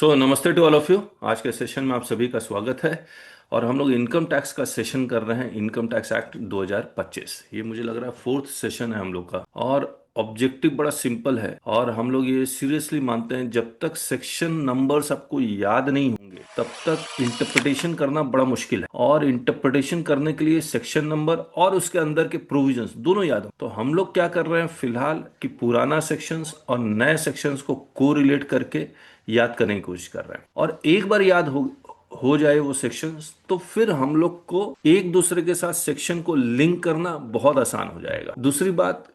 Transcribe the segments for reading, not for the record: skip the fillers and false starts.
नमस्ते to all of you. आज के सेशन में आप सभी का स्वागत है। और हम लोग इनकम टैक्स का सेशन कर रहे हैं, इनकम टैक्स एक्ट 2025। ये मुझे लग रहा है फोर्थ सेशन है हम लोग का। और ऑब्जेक्टिव बड़ा सिंपल है, और हम लोग ये सीरियसली मानते हैं जब तक सेक्शन नंबर्स आपको याद नहीं होंगे तब तक इंटरप्रिटेशन करना बड़ा मुश्किल है। और इंटरप्रिटेशन करने के लिए सेक्शन नंबर और उसके अंदर के प्रोविजंस दोनों याद हो। तो हम लोग क्या कर रहे हैं फिलहाल कि पुराना सेक्शंस और नए सेक्शंस को कोरिलेट करके याद करने की कोशिश कर रहे हैं। और एक बार याद हो जाए वो सेक्शंस, तो फिर हम लोग को एक दूसरे के साथ सेक्शन को लिंक करना बहुत आसान हो जाएगा। दूसरी बात,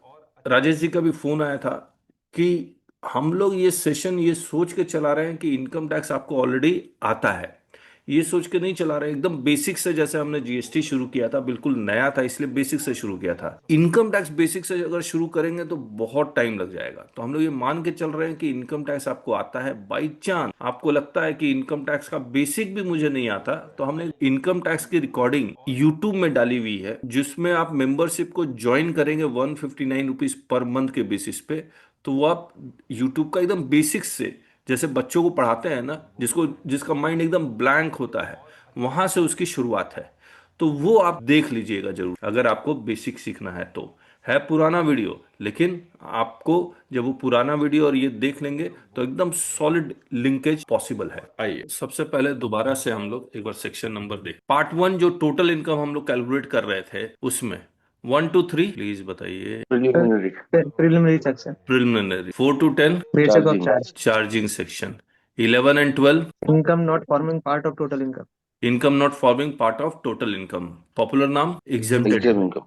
राजेश जी का भी फोन आया था कि हम लोग ये सेशन ये सोच के चला रहे हैं कि इनकम टैक्स आपको ऑलरेडी आता है। ये सोच के नहीं चला रहे, एकदम बेसिक से। जैसे हमने जीएसटी शुरू किया था, बिल्कुल नया था, इसलिए बेसिक से शुरू किया था। इनकम टैक्स बेसिक से अगर शुरू करेंगे तो बहुत टाइम लग जाएगा। तो हम लोग ये मान के चल रहे हैं कि इनकम टैक्स आपको आता है। बाई चांस आपको लगता है कि इनकम टैक्स का बेसिक भी मुझे नहीं आता, तो हमने इनकम टैक्स की रिकॉर्डिंग यूट्यूब में डाली हुई है, जिसमें आप मेंबरशिप को ज्वाइन करेंगे 159 रुपीज पर मंथ के बेसिस पे। तो वो आप यूट्यूब का एकदम बेसिक से, जैसे बच्चों को पढ़ाते हैं ना, जिसका माइंड एकदम ब्लैंक होता है, वहां से उसकी शुरुआत है। तो वो आप देख लीजिएगा जरूर, अगर आपको बेसिक सीखना है तो। है पुराना वीडियो, लेकिन आपको जब वो पुराना वीडियो और ये देख लेंगे तो एकदम सॉलिड लिंकेज पॉसिबल है। आइए सबसे पहले दोबारा से हम लोग एक बार सेक्शन नंबर देख। पार्ट 1 जो टोटल इनकम हम लोग कैलकुलेट कर रहे थे, उसमें 1 to 3 प्लीज बताइए। Preliminary. Preliminary section. Preliminary 4 to 10 Basic of Charging. charge. Charging section. 11 and 12 Income not forming part of total income. Income not forming part of total income, popular नाम exempted. Exempt income.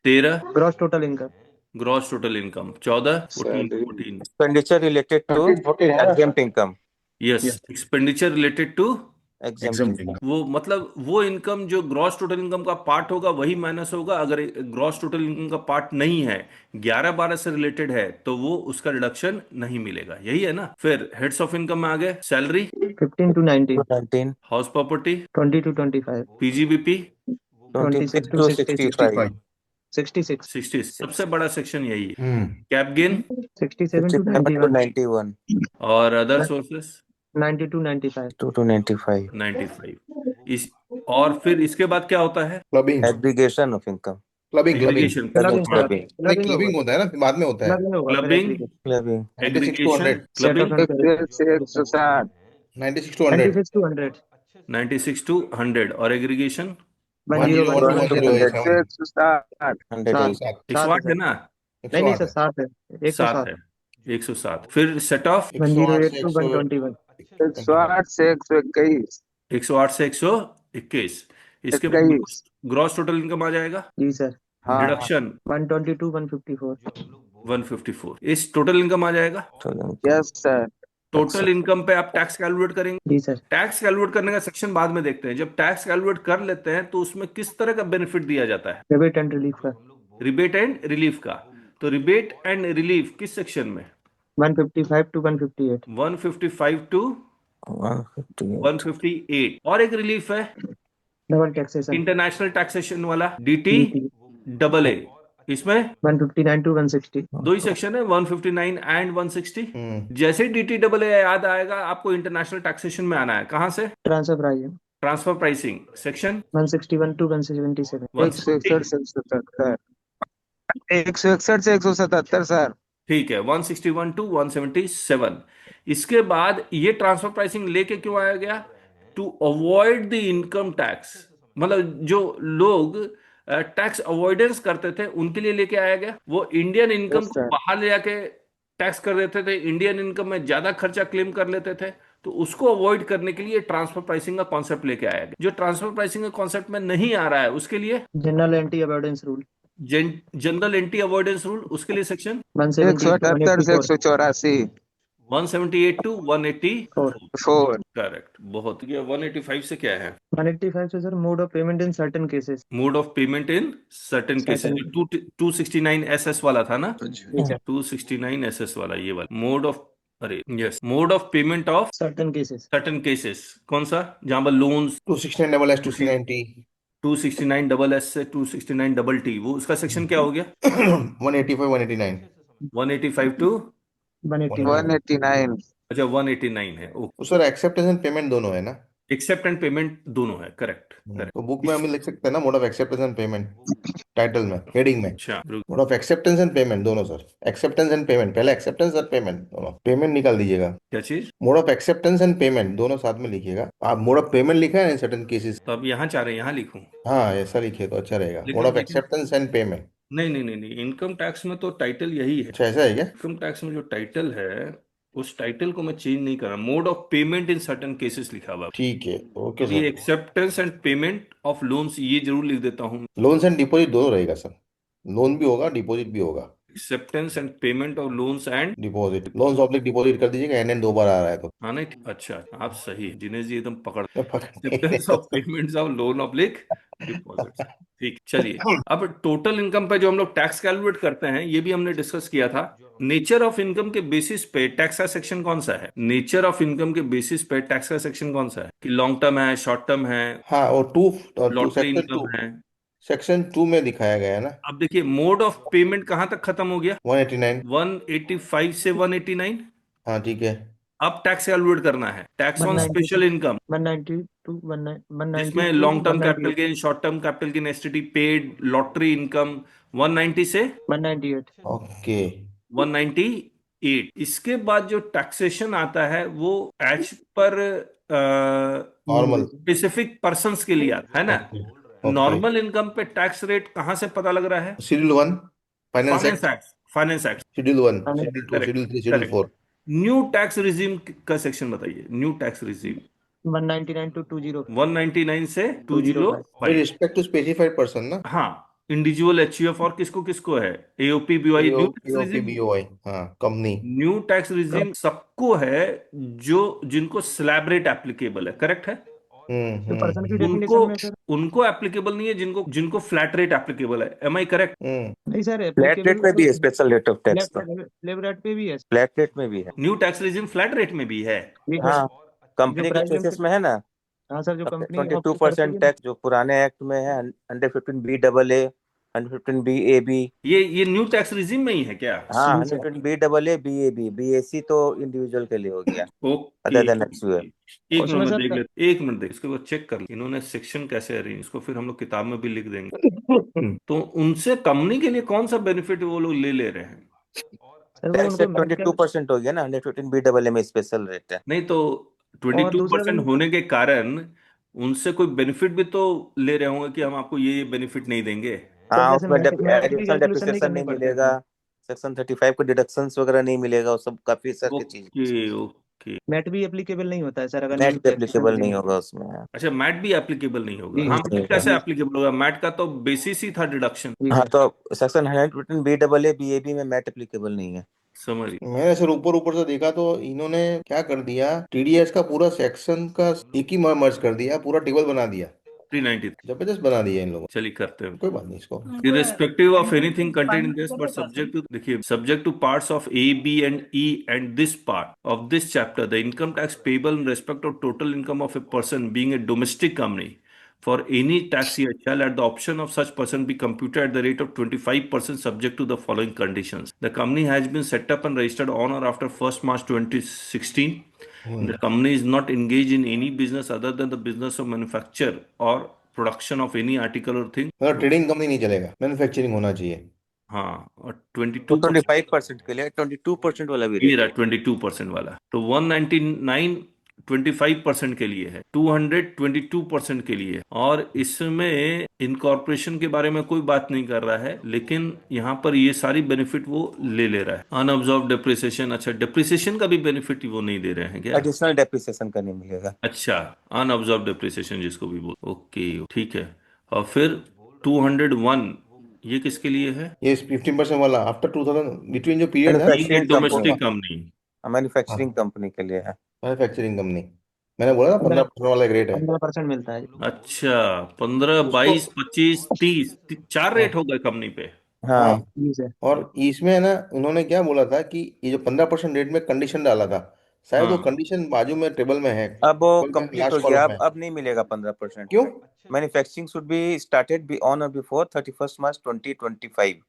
13 Gross total income. Gross total income. 14 14 Salary. 14 Expenditure related to 13, 14 है ना? exempt income. Yes, Yes. Expenditure related to. Exempt Exempt income. income. वो मतलब वो income जो gross total income का part होगा वही माइनस होगा। अगर ग्रॉस टोटल इनकम का पार्ट नहीं है, 11-12 से रिलेटेड है, तो वो उसका रिडक्शन नहीं मिलेगा। यही है ना। फिर हेड्स ऑफ इनकम में आ गए salary, 15 to 19. 19, house property, 20 to 25. PGBP, 26 26 to to 65. 65, 66. 60। सबसे बड़ा सेक्शन यही है। हम्म कैप गेन 67 to 57 to 91. 91, और अदर सोर्सेस 90 to 95. 2 to 95. 95। इस और फिर इसके बाद क्या होता है? Clubbing Aggregation of income. Clubbing aggregation. Clubbing sir. नहीं, Clubbing होगा. क्लबिंग होता है ना, बाद में होता है। Clubbing होगा. फिर clubbing, aggregate. Clubbing. 96 to aggregation, 100. Set of clubbing. difference. 96 to 100. 96 to 100. 96 to 100 और एग्रीगेशन 101 to 101 107. 108. 7 108 है है ना? सर. नहीं 108 सर, है। 7 है. 7 107. है, 107। फिर सेट ऑफ 108 108 से to 121. 108 से 121. 108 से 121। इसके बाद ग्रॉस टोटल इनकम आ जाएगा, जी सर. डिडक्शन 122 154. 154। इस टोटल इनकम आ जाएगा। Yes, sir. टोटल इनकम पे आप टैक्स कैलकुलेट करेंगे। जी सर. टैक्स कैलकुलेट करने का सेक्शन बाद में देखते हैं। जब टैक्स कैलकुलेट कर लेते हैं तो उसमें किस तरह का बेनिफिट दिया जाता है? डेबिट एंड रिलीफ का रिबेट एंड रिलीफ का। तो रिबेट एंड रिलीफ किस सेक्शन में? 155 to 158. 155 टू 158. 158। और एक रिलीफ है डबल टैक्सेशन इंटरनेशनल टैक्सेशन वाला, डीटी DT डबल ए। इसमें 159 to 160. दो ही सेक्शन है, 159 एंड 160। हम्म जैसे ही डीटी डबल ए याद आएगा, आपको इंटरनेशनल टैक्सेशन में आना है। कहां से? Transfer pricing transfer pricing section 161 to 177. 160। 161 से 177, सर. ठीक है, 161 टू 177। इसके बाद ये ट्रांसफर प्राइसिंग लेके क्यों आया गया? To avoid the income tax. मतलब जो लोग टैक्स अवॉइडेंस करते थे उनके लिए लेके आया गया। वो इंडियन इनकम को बाहर ले जाके टैक्स कर देते थे, इंडियन इनकम में ज्यादा खर्चा क्लेम कर लेते थे। तो उसको अवॉइड करने के लिए ट्रांसफर प्राइसिंग का कॉन्सेप्ट लेके आया गया। जो ट्रांसफर प्राइसिंग का कॉन्सेप्ट में नहीं आ रहा है, उसके लिए general anti avoidance rule general anti avoidance rule, उसके लिए सेक्शन 178 से to 184. 178 टू 184। 4. करेक्ट। बहुत। ये 185 से क्या है? 185 से sir mode of payment in certain cases. Mode of payment in certain cases. 269 SS वाला था ना? 269 एसएस वाला, ये वाला मोड ऑफ, अरे yes, mode of payment of certain cases. Certain cases. कौन सा? जहां पर loans 269 double S 269 T 269 double S से 269 डबल टी, वो उसका सेक्शन क्या हो गया? 185 189 185 टू 189. 189. अच्छा 189 है, ओके। तो सर एक्सेप्टेंस एंड पेमेंट दोनों है ना? एक्सेप्ट एंड पेमेंट दोनों है, करेक्ट करेक्ट। तो बुक में हम लिख सकते हैं ना mode of acceptance and payment, title में, हेडिंग में। अच्छा mode of acceptance and payment दोनों सर। एक्सेप्टेंस एंड पेमेंट, पहले एक्सेप्टेंस और पेमेंट दोनों, पेमेंट निकाल दीजिएगा। क्या चीज? Mode of acceptance and payment दोनों साथ में लिखिएगा। आप मोड ऑफ पेमेंट लिखा है इन सर्टेन केसेस। तो अब यहाँ चाह रहे हैं यहाँ लिखूं? हाँ ऐसा लिखिए तो अच्छा रहेगा, मोड लेकिन ऑफ लेकिन एक्सेप्टेंस एंड पेमेंट। नहीं नहीं नहीं नहीं, इनकम टैक्स में तो टाइटल यही है। अच्छा ऐसा है क्या? इनकम टैक्स में जो टाइटल है उस टाइटल को मैं चेंज नहीं कर रहा, mode of payment in certain cases लिखा हुआ है। ठीक है, ओके अब ये sir. Acceptance and payment of loans ये जरूर लिख देता हूँ। लोन्स एंड डिपॉजिट दोनों रहेगा सर। लोन भी होगा, डिपॉजिट भी होगा। Acceptance and payment of loans and deposit, loans oblique deposit कर दीजिएगा, एन दो बार आ रहा है तो। हाँ नहीं अच्छा, आप सही है दिनेश जी, एकदम पकड़। मैं पकड़ नहीं एक्सेप्टेंस रहा of payments of loan oblique deposits. ठीक, चलिए अब टोटल इनकम पे जो हम लोग टैक्स कैलकुलेट करते हैं ये भी हमने डिस्कस किया था। नेचर ऑफ इनकम के बेसिस पे टैक्स का सेक्शन कौन सा है? नेचर ऑफ इनकम के बेसिस पे टैक्स का सेक्शन कौन सा है कि लॉन्ग टर्म है, शॉर्ट टर्म है, हाँ, और to lottery section income to, है? सेक्शन टू में दिखाया गया है ना। अब देखिए मोड ऑफ पेमेंट कहां तक खत्म हो गया? 189। 185 से 189। हाँ ठीक है। अब टैक्स कैलकुलेट करना है, टैक्स ऑन 192 स्पेशल इनकम, 192 190 जिसमें 192 long term capital 198 gain, short term capital gain, STT paid, lottery income, 190 से 198 ओके। 198। इसके बाद जो टैक्सेशन आता है वो एज पर mean normal. Basis specific persons के लिए आता है ना। ओके। ओके। नॉर्मल इनकम पे टैक्स रेट कहां से पता लग रहा है? Schedule one, finance finance act. Act, finance act. Schedule one, finance schedule two, correct schedule three, schedule correct. Four. New tax regime का सेक्शन बताइए, न्यू टैक्स रिजीम। 199 to 20 199 से 205 with 205। Respect to specified person ना। हाँ, individual, HUF और किसको किसको है? AOP BY, new tax AOP regime. BOI, हाँ कंपनी। न्यू टैक्स रिजीम सबको है जो जिनको स्लैब रेट एप्लीकेबल है, करेक्ट है? तो पर्सन की उनको डेफिनेशन में सर उनको एप्लीकेबल नहीं है जिनको जिनको फ्लैट रेट एप्लीकेबल है, एम आई करेक्ट? नहीं सर, फ्लैट एप्लीकेबल रेट में भी है special rate of tax, flat तो फ्लैट रेट पे भी है। फ्लैट रेट में भी है। New tax regime flat rate में भी है। ये सर हाँ, जो कंपनी के प्राइस केसेस में है ना। हाँ सर, जो कंपनी ऑप्ट करती 22% है ना। टैक्स जो पुराने एक्ट में है, 115 BAA, 115 BAB। ये न्यू टैक्स रिजीम में ही है क्या? हाँ, जी सर। 115 BAA BAB, BAC तो इंडिविजुअल के लिए हो गया, ओके, अदर देन एक्सयूएफ। एक मिनट उसमें में सर देख लेते, एक मिनट देख, इसके बाद चेक कर ले इन्होंने सेक्शन कैसे अरेंज, इसको फिर हम लोग किताब में भी लिख देंगे। तो उनसे कंपनी के लिए कौन सा बेनिफिट वो लोग ले ले रहे हैं? सर वो टैक्स उनको रेट 22% हो गया ना, 115 BAA में स्पेशल रेट है। नहीं तो और दूसरा 22% बेनिफिट होने के कारण उनसे कोई बेनिफिट भी तो ले रहे होंगे कि हम आपको ये बेनिफिट नहीं देंगे। सर, हाँ, जैसे उसमें मैट की एडिशनल कैलकुलेशन नहीं डेप्रिसिएशन करनी नहीं पड़ती मिलेगा, अपने। सेक्शन 35 को डिडक्शंस वगैरह नहीं मिलेगा, वो सब काफी सर की चीज। Okay okay. मैट भी एप्लीकेबल नहीं होता है सर अगर न्यू नेट भी टैक्सेशन एप्लीकेबल नहीं रिजीम। होगा उसमें। अच्छा मैट भी एप्लीकेबल नहीं होगा? जी हाँ, नहीं मैट होगा। कैसे एप्लीकेबल होगा? मैट का तो बेसिस ही था डिडक्शन। जी हाँ, सर। तो सेक्शन 115 BAA BAB में मैट एप्लीकेबल नहीं है। समझ। मैंने सर ऊपर ऊपर से देखा तो इन्होंने क्या कर दिया, टीडीएस का पूरा सेक्शन का एक ही मर्ज कर दिया, पूरा टेबल बना दिया। 393। जबरदस्त बना दिया इन लोगों चलिए करते हैं। ने, कोई बात नहीं इसको। Irrespective of anything contained in this, but subject to देखिए subject to parts of A, B and E and this part of this chapter, the income tax payable in respect of total income of a person being a domestic company for any tax year shall at the option of such person be computed at the rate of 25% subject to the following conditions. The company has been set up and registered on or after 1st March 2016. The company is not engaged in any business other than the business of manufacture or production of any article or thing. मतलब trading company नहीं चलेगा, manufacturing होना चाहिए। हाँ, और तो 22% 25% के लिए 22% वाला भी ये रेट रहा, है। 22% वाला। तो 199 25% के लिए है, 200 22% के लिए है। और इसमें इनकॉर्पोरेशन के बारे में कोई बात नहीं कर रहा है, लेकिन यहाँ पर ये सारी बेनिफिट वो ले रहा है। अनअब्जॉर्ब डेप्रिसिएशन, अच्छा डेप्रिसिएशन का भी बेनिफिट वो नहीं दे रहे हैं क्या? एडिशनल डेप्रिसिएशन का नहीं मिलेगा। अच्छा, अनअब्जॉर्ब डेप्रिसिएशन जिसको भी बोल, ओके ठीक है। और फिर 201 ये किसके लिए है? ये 15% वाला आफ्टर 2000 बिटवीन जो पीरियड था। Being a manufacturing company, domestic company. Manufacturing company के लिए है। मैन्युफैक्चरिंग कंपनी, मैंने बोला ना 15% वाला एक रेट है 15% मिलता है। अच्छा, 15 उसको। 22 25 30 चार रेट हाँ। हो गए कंपनी पे। हाँ। हाँ, जी सर। और इसमें है ना, उन्होंने क्या बोला था कि ये जो 15% रेट में कंडीशन डाला था, शायद वो हाँ, कंडीशन बाजू में टेबल में है, अब वो टेबल में कंप्लीट हो लास्ट गया, कॉलम अब में। अब नहीं मिलेगा 15%। क्यों? Manufacturing should be started be on और बिफोर 31 मार्च 2025।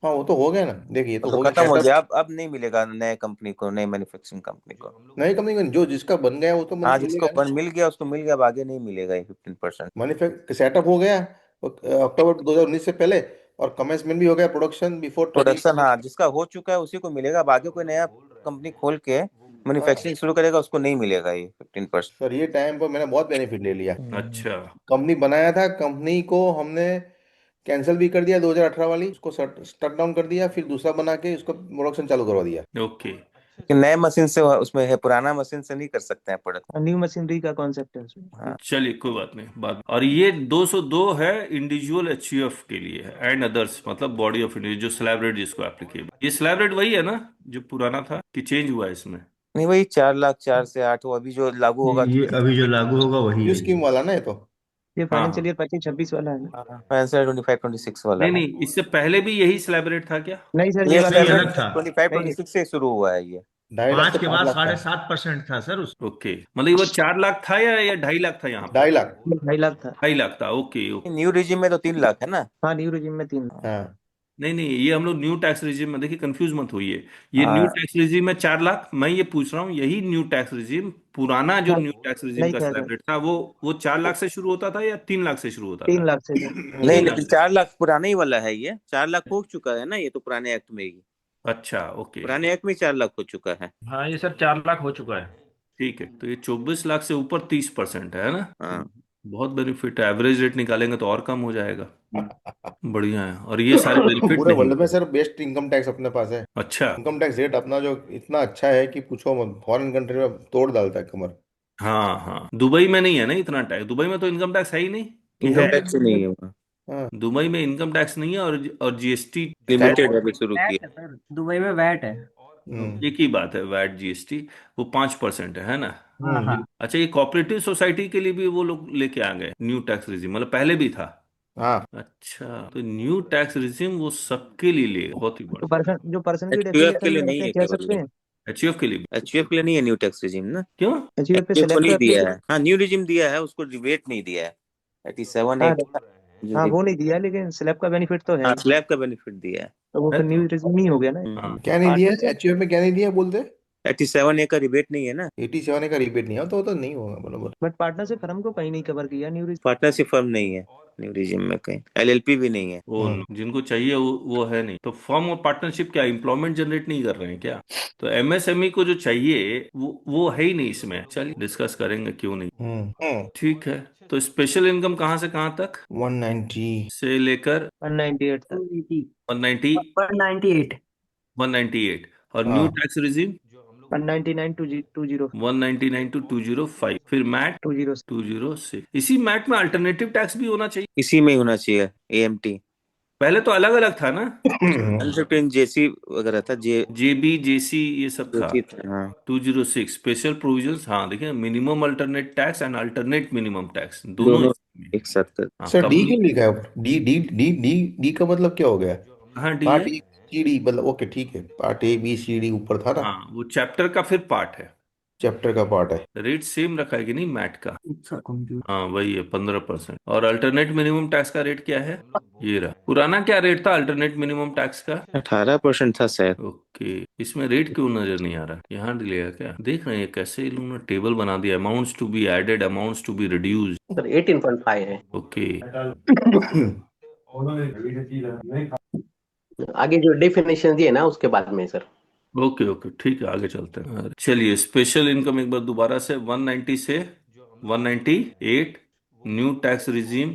हाँ वो तो हो गया ना, देखिए ये वो तो तो हो गया खत्म हो सेटअप। गया, अब नहीं मिलेगा नए कंपनी को, नई मैन्युफैक्चरिंग कंपनी को। नई कंपनी को जो जिसका बन गया वो तो हाँ, जिसको मिलेगा ना। मिल गया उसको मिल गया, अब आगे नहीं मिलेगा ये 15%। मैन्युफैक्चर सेटअप हो गया अक्टूबर 2019 से पहले, और कमेंसमेंट भी हो गया प्रोडक्शन बिफोर प्रोडक्शन, 30। हाँ, जिसका हो चुका है उसी को मिलेगा, अब आगे कोई नया कंपनी खोल के मैन्युफैक्चरिंग शुरू करेगा उसको नहीं मिलेगा ये 15%। सर ये टाइम पर मैंने बहुत बेनिफिट ले लिया। अच्छा। कंपनी बनाया था, कंपनी को हमने कैंसिल भी कर दिया 2018 वाली, उसको शट डाउन कर दिया, फिर दूसरा बना के उसको प्रोडक्शन चालू करवा दिया। ओके। कि नए मशीन से उसमें है, पुराना मशीन से नहीं कर सकते हैं प्रोडक्ट। न्यू मशीनरी का कॉन्सेप्ट है उसमें। हाँ। चलिए कोई बात नहीं, बात। और ये 202 है इंडिविजुअल एचयूएफ के लिए है, एंड अदर्स मतलब बॉडी ऑफ इंडिविजुअल, जो स्लैब रेट जिसको एप्लीकेबल। ये स्लैब रेट वही है ना जो पुराना था, कि चेंज हुआ है इसमें? नहीं, वही 4 लाख 4 से 8, वो अभी जो लागू होगा ये अभी जो लागू होगा वही न्यू है स्कीम ये। वाला ना ये तो। ये हाँ फाइनेंशियल हाँ। ईयर 25-26 वाला है ना? फाइनेंशियल 25-26 वाला नहीं है। नहीं, इससे पहले भी यही स्लैब रेट था क्या? नहीं सर, ये ये वाला नहीं, नया स्लैब अलग था। 25 नहीं है। 26 से शुरू हुआ है ये। 2.5 लाख से 5 के पाँच बाद लाख था। 7.5% था सर उस। ओके, मतलब वो 4 लाख था या 2.5 लाख था यहाँ पे? 2.5 लाख। ये 2.5 लाख था। 2.5 लाख था, ओके ओके। न्यू रिजिम में तो 3 लाख है ना। हाँ, न्यू रिजीम में 3 लाख। हाँ नहीं नहीं, ये हम लोग न्यू टैक्स रिजीम में, देखिए कंफ्यूज मत होइए। ये न्यू हाँ, टैक्स रिजीम में 4 लाख, मैं ये पूछ रहा हूँ यही न्यू टैक्स रिजीम, पुराना जो हाँ, न्यू टैक्स रिजीम नहीं का था स्लैब सर, रेट था वो 4 लाख से शुरू होता था या 3 लाख से शुरू होता था? 3 लाख से सर। नहीं, 3 लाख लेकिन से। 4 लाख पुराने ही वाला है ये, 4 लाख हो चुका है ना ये तो पुराने एक्ट में ही। अच्छा ओके। पुराने एक्ट में 4 लाख हो चुका है। हाँ ये सर 4 लाख हो चुका है। ठीक है, तो ये 24 लाख से ऊपर 30% है ना? हाँ। बहुत बेनिफिट है, एवरेज रेट निकालेंगे तो और कम हो जाएगा। बढ़िया है, और ये सारे बेनिफिट पूरे नहीं। वर्ल्ड में सर बेस्ट इनकम टैक्स अपने पास है। अच्छा। इनकम टैक्स रेट अपना जो इतना अच्छा है कि पूछो मत, फॉरेन कंट्री में तोड़ डालता है कमर। हाँ हाँ, दुबई में नहीं है ना इतना टैक्स? दुबई में तो इनकम टैक्स है ही नहीं, कि इनकम है? टैक्स ही नहीं है वहाँ। हाँ दुबई में इनकम टैक्स नहीं है, और जीएसटी स्टैट। लिमिटेड अभी शुरू वैट किया। है सर, दुबई में वैट है। एक ही बात है, वैट जीएसटी, वो 5% है ना? हाँ हाँ। अच्छा, ये कोऑपरेटिव सोसाइटी के लिए भी वो लोग लेके आ गए न्यू टैक्स रिजीम, मतलब पहले भी था? हाँ अच्छा, तो न्यू टैक्स रिजीम वो सबके लिए ले, बहुत ही तो बढ़िया। पर्सन की एचयूएफ के डेफिनेशन लिए में नहीं ऐसे है कह केवल सकते ये। हैं। एचयूएफ के लिए भी? एचयूएफ के लिए नहीं है न्यू टैक्स रिजिम ना। क्यों? एचयूएफ पे एचयूएफ को स्लैब नहीं का दिया है। एप्लीकेशन। हाँ, न्यू रिजिम दिया है, उसको रिबेट नहीं दिया है। 87 हाँ, एक जो हाँ वो नहीं दिया, लेकिन स्लैब का बेनिफिट तो है हाँ, ही। स्लैब का बेनिफिट दिया है। तो वो है फिर न्यू तो। रिजीम नहीं हो गया ना। हाँ। क्या नहीं दिया पार्टनरशिप एचयूएफ में, क्या नहीं दिया बोलते? 87 का रिबेट नहीं है ना। 87 का रिपीट नहीं है तो वो तो नहीं होगा बराबर। बट पार्टनरशिप फर्म को कहीं नहीं कवर किया न्यू रिजीम। पार्टनरशिप फर्म नहीं है न्यू रिजिम में, कहीं एलएलपी भी नहीं है। वो जिनको चाहिए वो है नहीं, तो फर्म और पार्टनरशिप क्या एम्प्लॉयमेंट जनरेट नहीं कर रहे हैं क्या? तो एमएसएमई को जो चाहिए वो है ही नहीं इसमें। चलिए डिस्कस करेंगे, क्यों नहीं। ठीक है, तो स्पेशल इनकम कहाँ से कहाँ तक? 190। से लेकर 198 तक। 190, 198। 198। और न्यू हाँ tax regime 199 to zero 199 to 205, फिर मैट 206। 206। इसी मैट में अल्टरनेटिव टैक्स भी होना चाहिए। इसी में ही होना चाहिए, एएमटी। पहले तो अलग अलग था ना, 115 जेसी वगैरह था, जे जेबी जेसी ये सब था। जेसी था। हाँ, 206 स्पेशल प्रोविजंस, हाँ देखिए, minimum alternate tax and alternate minimum tax दोनों दोनों इसमें। एक साथ कर। हाँ सर डी कंपनी। क्यों लिखा है? D D D D D का मतलब क्या हो गया? हाँ डी है। पार्ट ए सी डी मतलब, ओके ठीक है, part A B C D ऊपर था ना। हाँ वो चैप्टर का फिर पार्ट है। चैप्टर का पार्ट है। रेट सेम रखा है कि नहीं मैट का? अच्छा कंप्यूटर। हाँ वही है 15%। और अल्टरनेट मिनिमम टैक्स का रेट क्या है? ये रहा। पुराना क्या रेट था अल्टरनेट मिनिमम टैक्स का? 18% था शायद। ओके, इसमें रेट क्यों नजर नहीं आ रहा? यहाँ दिलेगा क्या? देख रहे हैं कैसे इन लोगों ने टेबल बना दिया, amounts to be added, amounts to be reduce. Sir 18.5 है। ओके। आगे जो डेफिनेशन दिए ना उसके बाद में सर। ओके ओके ठीक है, आगे चलते हैं। चलिए स्पेशल इनकम एक बार दोबारा से, 190 से 198, न्यू टैक्स रिजीम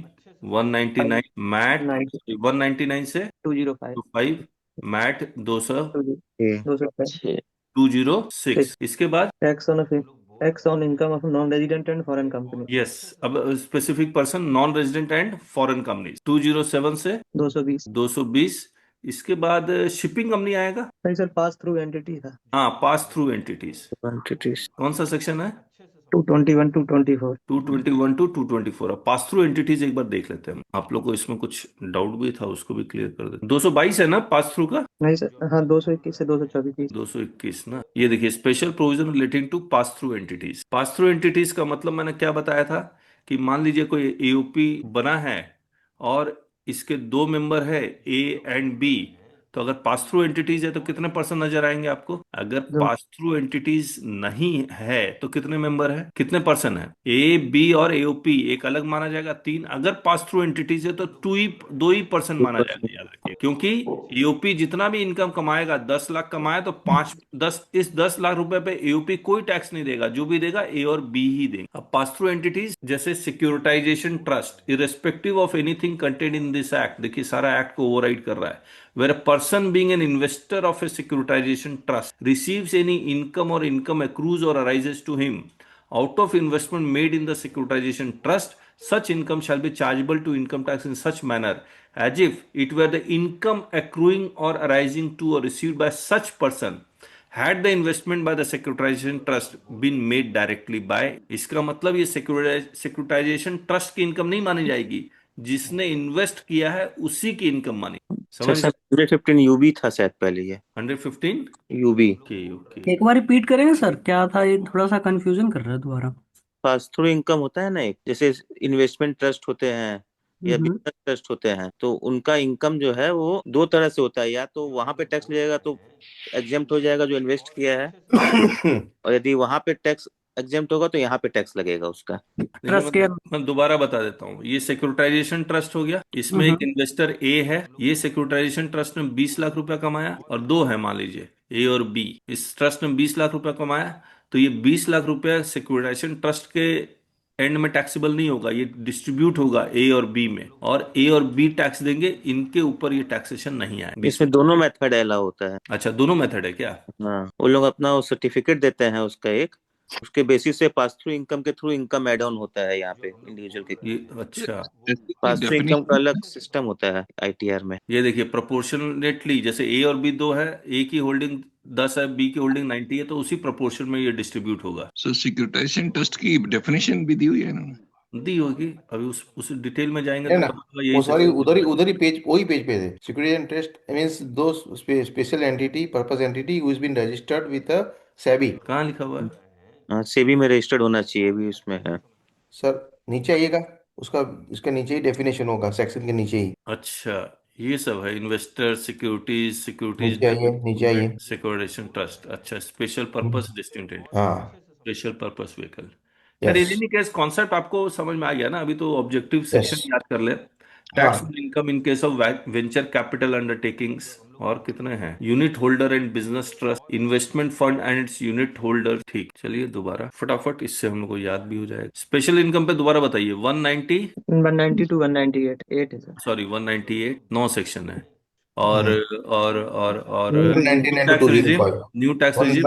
199, मैट 199 से 205। 25, मैट 200, 206। 206। इसके बाद tax on income of non resident and foreign company yes, अब specific person, non resident and foreign company 207 से 220। 220। इसके बाद शिपिंग कंपनी आएगा। नहीं सर, पास थ्रू एंटिटी था। हाँ, पास थ्रू एंटिटीज। क्वांटिटीज। कौन सा सेक्शन है? 221 टू 24। 221 टू 224। अब पास थ्रू एंटिटीज एक बार देख लेते हैं, आप लोग को इसमें कुछ डाउट भी था उसको भी क्लियर कर दे। 222 है ना पास थ्रू का? नहीं सर, हाँ 221 से 224। 221 ना, ये देखिए special provision relating to pass through entities. Pass through entities का मतलब मैंने क्या बताया था, कि मान लीजिए कोई एओपी बना है और इसके दो मेंबर है ए एंड बी, तो अगर पास थ्रू एंटिटीज है तो कितने पर्सन नजर आएंगे आपको? अगर दो। पास थ्रू एंटिटीज नहीं है तो कितने मेंबर है, कितने पर्सन है? ए, बी और एओपी एक अलग माना जाएगा, 3। अगर पास थ्रू एंटिटीज है तो 2 ही पर्सन माना जाएगा, याद रखिए। क्योंकि एओपी जितना भी इनकम कमाएगा, 10 लाख कमाए तो 10 लाख रुपए पे एओपी कोई टैक्स नहीं देगा, जो भी देगा ए और बी ही देंगे। अब पास थ्रू एंटिटीज जैसे securitisation trust, irrespective of anything content in this act, देखिए सारा एक्ट को ओवरराइड कर रहा है। Where a person being an investor of a securitization trust receives any income or income accrues or arises to him out of investment made in the securitization trust, such income shall be chargeable to income tax in such manner as if it were the income accruing or arising to or received by such person had the investment by the securitization trust been made directly by। इसका मतलब ये securitisation trust की income नहीं मानी जाएगी, जिसने invest किया है उसी की इनकम मानी। सर समझ सर 115 यूबी था शायद पहले ये 115। यूबी। Okay okay. एक बार रिपीट करेंगे सर, क्या था ये? थोड़ा सा कंफ्यूजन कर रहा है दोबारा। पास थ्रू इनकम होता है ना, एक जैसे इन्वेस्टमेंट ट्रस्ट होते हैं या हम्म। बिजनेस ट्रस्ट होते हैं, तो उनका इनकम जो है वो दो तरह से होता है। या तो वहां पे टैक्स लगेगा तो एग्जेम्प्ट हो जाएगा जो इन्वेस्ट किया है, और यदि वहां पे टैक्स एग्जेम्प्ट होगा तो यहाँ पे टैक्स लगेगा उसका। देखिए ट्रस्ट के। मैं दोबारा बता देता हूँ। ये सिक्योरिटाइजेशन ट्रस्ट हो गया, इसमें एक इन्वेस्टर ए है, ये सिक्योरिटाइजेशन ट्रस्ट ने 20 लाख रुपया कमाया, और दो है मान लीजिए ए और बी। इस ट्रस्ट ने 20 लाख रुपया कमाया, तो ये 20 लाख रुपया सिक्योरिटाइजेशन ट्रस्ट के एंड में टैक्सेबल नहीं होगा, ये डिस्ट्रीब्यूट होगा ए और बी में, और ए और बी टैक्स देंगे, इनके ऊपर ये टैक्सेशन नहीं आएगा। इसमें दोनों मेथड अलाउ होता है। अच्छा, दोनों मेथड है क्या? हाँ, वो लोग अपना सर्टिफिकेट देते हैं उसका एक, उसके बेसिस से पास थ्रू इनकम के थ्रू इनकम एड ऑन होता है यहाँ पे इंडिविजुअल के। ये अच्छा, पास थ्रू इनकम का अलग सिस्टम होता है आईटीआर में। ये देखिए प्रोपोर्शनलेटली, जैसे ए और बी दो है, ए की होल्डिंग 10 है, बी की होल्डिंग 90 है, तो उसी प्रोपोर्शन में ये डिस्ट्रीब्यूट होगा। सो सिक्योरिटाइजेशन ट्रस्ट की डेफिनेशन भी दी हुई है इन्होंने। दी होगी, अभी उस डिटेल में जाएंगे है तो ना, पता होगा। वो यही सारी सेक्शन उधर ही पेज, वही पेज पे थे। सिक्योरिटी इंटरेस्ट मींस दो special entity, purpose entity who is been registered with SEBI. कहाँ लिखा हुआ है? हाँ, सेबी में रजिस्टर्ड होना चाहिए, भी उसमें है। सर नीचे आइएगा, उसका इसका नीचे ही डेफिनेशन होगा, सेक्शन के नीचे ही। अच्छा, ये सब है, इन्वेस्टर, सिक्योरिटीज, सिक्योरिटीज नीचे आइए, नीचे आइए। सिक्योरिटेशन ट्रस्ट। अच्छा, स्पेशल पर्पस डिस्टिंक्ट, हाँ, स्पेशल पर्पस व्हीकल। खैर, yes, in any case concept आपको समझ में आ गया ना? अभी तो ऑब्जेक्टिव यस, सेक्शन याद कर ले। टैक्स ऑन हाँ, income in case of venture capital undertakings, और कितने हैं? Unit holder and business trust, investment fund and its unit holder. ठीक, चलिए दोबारा फटाफट, इससे हम लोग को याद भी हो जाएगा। स्पेशल इनकम पे दोबारा बताइए। 190, 190 to 198 8 है सर। सॉरी 198, 9 सेक्शन है। और और one new ninety nine two tax two zero regime, five new tax one regime,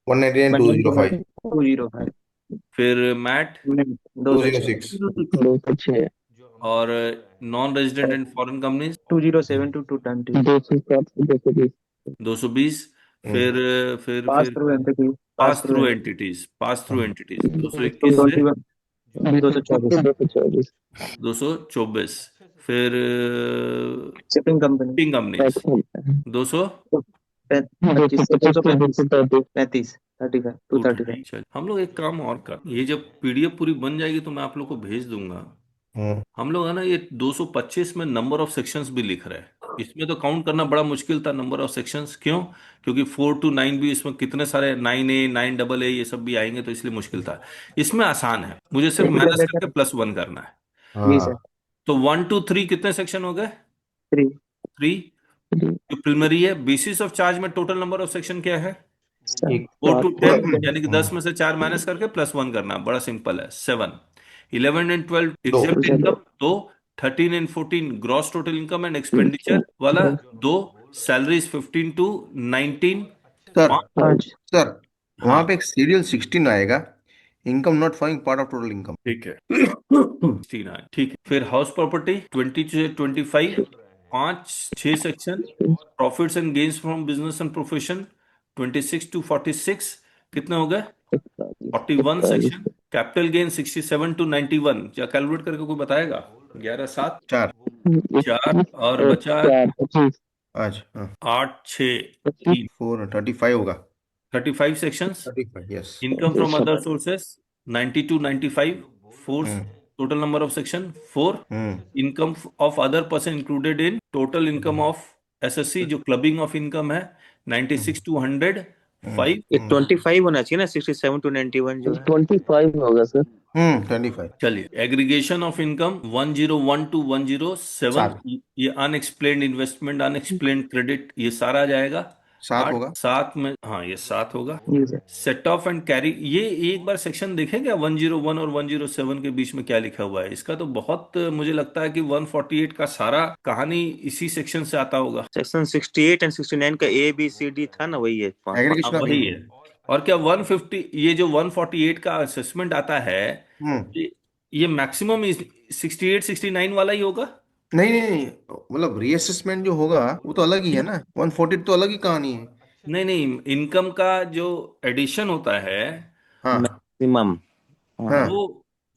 199 205 205 फिर मैट, 206 206 और non resident and foreign companies 207 to 220 220, फिर फिर पास फिर through entity pass through entities, 221 से 224 224, फिर शिपिंग कंपनी शिपिंग कंपनीज 200। 35 235 चल, हम लोग एक काम और कर, ये जब पीडीएफ पूरी बन जाएगी तो मैं आप लोग को भेज दूंगा। हम लोग है ना, ये 225 में नंबर ऑफ सेक्शंस भी लिख रहे हैं। इसमें तो काउंट करना बड़ा मुश्किल था, नंबर ऑफ सेक्शंस। क्यों? क्योंकि 4 to 9 भी, इसमें कितने सारे 9A 9AA ये सब भी आएंगे, तो इसलिए मुश्किल था। इसमें आसान है, मुझे सिर्फ माइनस करके +1 करना है। जी सर। तो 1 to 3 कितने सेक्शन हो गए? 3 3। जो प्रिलिमिनरी है, बेसिस ऑफ चार्ज में टोटल नंबर ऑफ सेक्शन क्या है? 4 to 10, यानी कि 10 में से 4 माइनस करके +1 करना, बड़ा सिंपल है। 7, 11 एंड 12 एग्जेप्ट इनकम, तो 13 and 14 gross total income and expenditure वाला, 2 सैलरीज 15 to 19। सर, 5 सर वहाँ हाँ पे एक सीरियल 16 आएगा, income not forming part of total income. ठीक है, 16 ठीक है। फिर हाउस प्रॉपर्टी 20 से 25, 5-6 section. Profits and gains from business and profession 26 to 46, कितने हो गए? 41 सेक्शन। कैपिटल गेन 67 to 91, क्या कैलकुलेट करके कोई बताएगा? 11 7 4 4 और बचा आज, हाँ, 8 6 3, 435 होगा। 35 sections. 35, yes. Income from other sources 90 to 95, 4 total number of section 4। Income of other person included in total income of SSC जो क्लबिंग ऑफ इनकम है 96 टू 100 5। ये 25 होना चाहिए ना, 67 to 91 जो है। 25 होगा सर। 25। चलिए, एग्रीगेशन ऑफ इनकम 101 टू 107, 7 ये अनएक्सप्लेन्ड इन्वेस्टमेंट, अनएक्सप्लेन्ड क्रेडिट, ये सारा जाएगा 7 8 होगा। 7 में, हाँ ये 7 होगा। जी sir. Set off and carry, ये एक बार सेक्शन देखें क्या 101 और 107 के बीच में क्या लिखा हुआ है? इसका तो बहुत मुझे लगता है कि 148 का सारा कहानी इसी सेक्शन से आता होगा। सेक्शन 68 एंड 69 का ABCD था ना, वही है। हाँ, एग्रीगेशन ऑफ वही है। और क्या 150, ये जो 148 का असेसमेंट आता है, ये मैक्सिमम 68 69 वाला ही होगा? नहीं नहीं नहीं, मतलब रीअसेसमेंट जो होगा वो तो अलग ही है ना, 140 तो अलग ही कहानी है। नहीं नहीं, इनकम का जो एडिशन होता है हाँ मैक्सिमम। हाँ वो,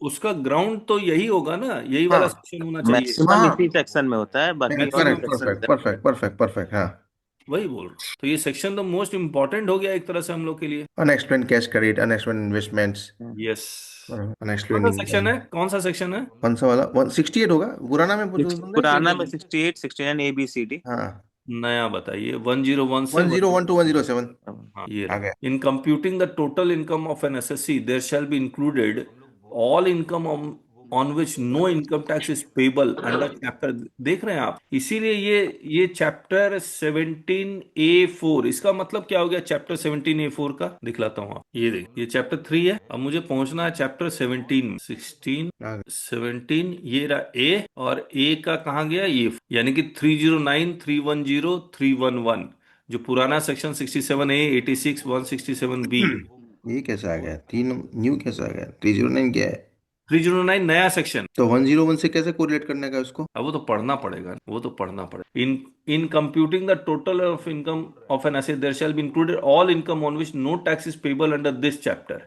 उसका ग्राउंड तो यही होगा ना, यही वाला हाँ सेक्शन होना चाहिए। मैक्सिमम हाँ, इसी सेक्शन में होता है, बाकी और correct, section perfect perfect perfect perfect, हाँ। वही बोल रहा हूँ। तो ये सेक्शन तो मोस्ट इंपॉर्टेंट हो गया एक तरह से हम लोग के लिए। Unexplained cash credit, unexplained investments, yes. Unexplained कौन सा सेक्शन इनकम। है? कौन सा सेक्शन है? कौन सा वाला? 168 होगा पुराना में, जो तुमने पुराना में 68 69 ABCD। हाँ, नया बताइए 101 से 101 टू 107 हाँ ये आ गया। In computing the total income of an assessee there shall be included all income on which no income tax is payable under chapter. देख रहे हैं आप, इसीलिए ये चैप्टर 17A4, इसका मतलब क्या हो गया चैप्टर 17A4 का? दिखलाता हूँ आप, ये देख, ये चैप्टर 3 है, अब मुझे पहुंचना है चैप्टर 17 में। 16 आ गया। 17 ये रहा ए, और ए का कहाँ गया ये, यानी कि 309 310 311, जो पुराना सेक्शन 67A 86 167B। ये कैसे आ गया? तीन न्यू कैसे आ गया? 309 क्या है? 309 नया सेक्शन। तो 101 से कैसे कोरिलेट करने का उसको? अब वो तो पढ़ना पड़ेगा, वो तो पढ़ना पड़ेगा। In computing the total of income of an asset there shall be included all income on which no tax is payable under this chapter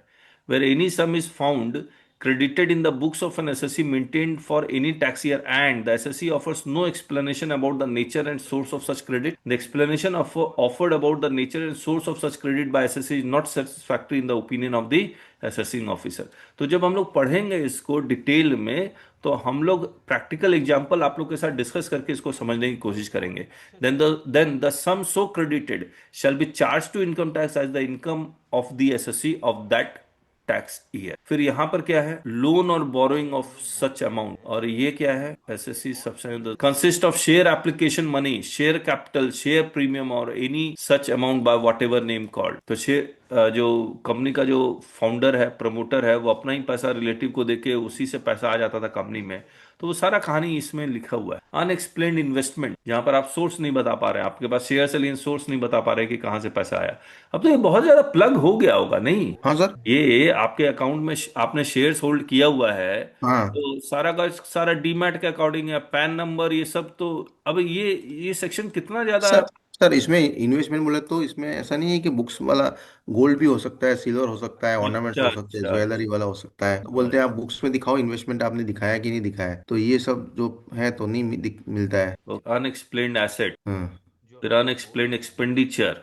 where any sum is found credited in the books of an SSC maintained for any tax year, and the SSC offers no explanation about the nature and source of such credit. The explanation offered about the nature and source of such credit by SSC is not satisfactory in the opinion of the assessing officer. तो जब हम लोग पढ़ेंगे इसको detail में, तो हम लोग प्रैक्टिकल एग्जांपल आप लोग के साथ डिस्कस करके इसको समझने की कोशिश करेंगे। then the sum so credited shall be charged to income tax as the income of the SSC of that tax year. फिर यहां पर क्या है, लोन और बोरोइंग ऑफ सच अमाउंट, और ये क्या है, SSC subsidy consist of share application money, share capital, share premium और any such amount by whatever name called. तो शेयर जो कंपनी का जो फाउंडर है, प्रमोटर है, वो अपना ही पैसा रिलेटिव को देके उसी से पैसा आ जाता था कंपनी में। तो वो सारा कहानी इसमें लिखा हुआ है। अनएक्सप्लेन्ड इन्वेस्टमेंट, जहां पर आप सोर्स नहीं बता पा रहे, आपके पास शेयर से लेकिन सोर्स नहीं बता पा रहे कि कहां से पैसा आया। अब तो ये बहुत ज्यादा प्लग हो गया होगा, नहीं? हाँ सर। ये आपके अकाउंट में आपने शेयर्स होल्ड किया हुआ है, हाँ तो सारा का सारा डीमैट के अकॉर्डिंग है, पैन नंबर, ये सब। तो अब ये सेक्शन कितना ज्यादा। सर, सर इसमें इन्वेस्टमेंट बोले तो इसमें ऐसा नहीं है कि बुक्स वाला गोल्ड भी हो सकता है, सिल्वर हो सकता है, ऑर्नामेंट्स अच्छा हो सकते हैं, अच्छा। ज्वेलरी वाला हो सकता है। तो बोलते हैं आप बुक्स में दिखाओ इन्वेस्टमेंट आपने दिखाया कि नहीं दिखाया, तो ये सब जो है तो नहीं मिलता है। अनएक्सप्लेन्ड एसेट, हाँ। फिर unexplained expenditure,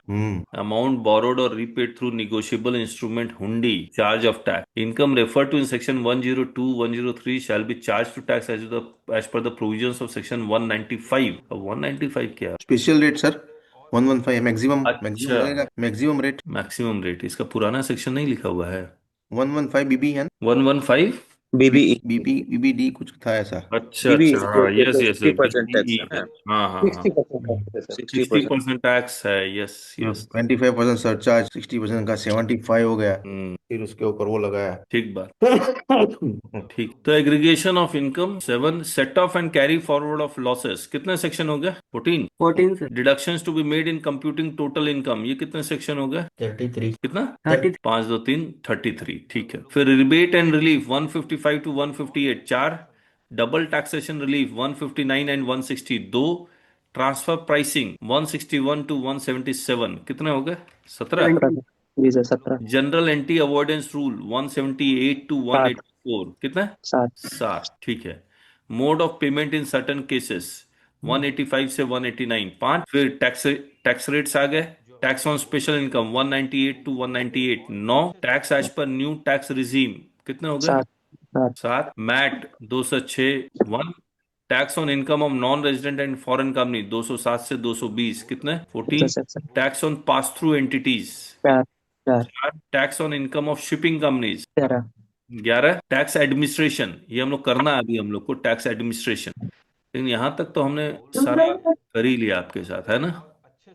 amount borrowed or repaid through negotiable instrument hundi, charge of tax. Income referred to in section 102 103 shall be charged to tax as per the provisions of section 195। अब 195 क्या? Special rate sir 115 maximum, maximum अच्छा, लगेगा, maximum rate maximum rate, इसका पुराना section नहीं लिखा हुआ है। 115 बीबी है ना, 115 BBE। बीबीडी कुछ था ऐसा। अच्छा BBE अच्छा, हाँ यस यस, 60% टैक्स है है। ना, हाँ हाँ हाँ, 60% सर। 60%। 60% टैक्स है, यस यस। 25% सरचार्ज, 60% का 75 हो गया, फिर उसके ऊपर वो लगाया। ठीक बात। ठीक, तो aggregation of income 7, set off and carry forward of losses, कितने सेक्शन हो गया? 14। 14 से deductions to be made in computing total income, ये कितने सेक्शन हो गए? 33। कितना? 33। 5 2 3 33, ठीक है। फिर rebate and relief 155 to 158 4, double taxation relief 159 and 160 2, transfer pricing 161 to 177, कितने हो गए? 17। 17 जी sir. 17 general anti avoidance rule 178 to 7 184, कितना? 7 7, ठीक है। Mode of payment in certain cases 185 से 189 5। फिर टैक्स रेट्स आ गए। Tax on special income 198 to 198 9। Tax as पर न्यू टैक्स रिजीम, कितने हो गए? 7 7 7। MAT 206 1। Tax on income of non resident and foreign company 207 से 220 कितने 14। Section tax on pass through entities 4 tax on income of shipping companies 13 11। Tax administration, ये हम लोग करना है अभी हम लोग को टैक्स एडमिनिस्ट्रेशन, लेकिन यहाँ तक तो हमने सारा कर ही लिया आपके साथ, है ना।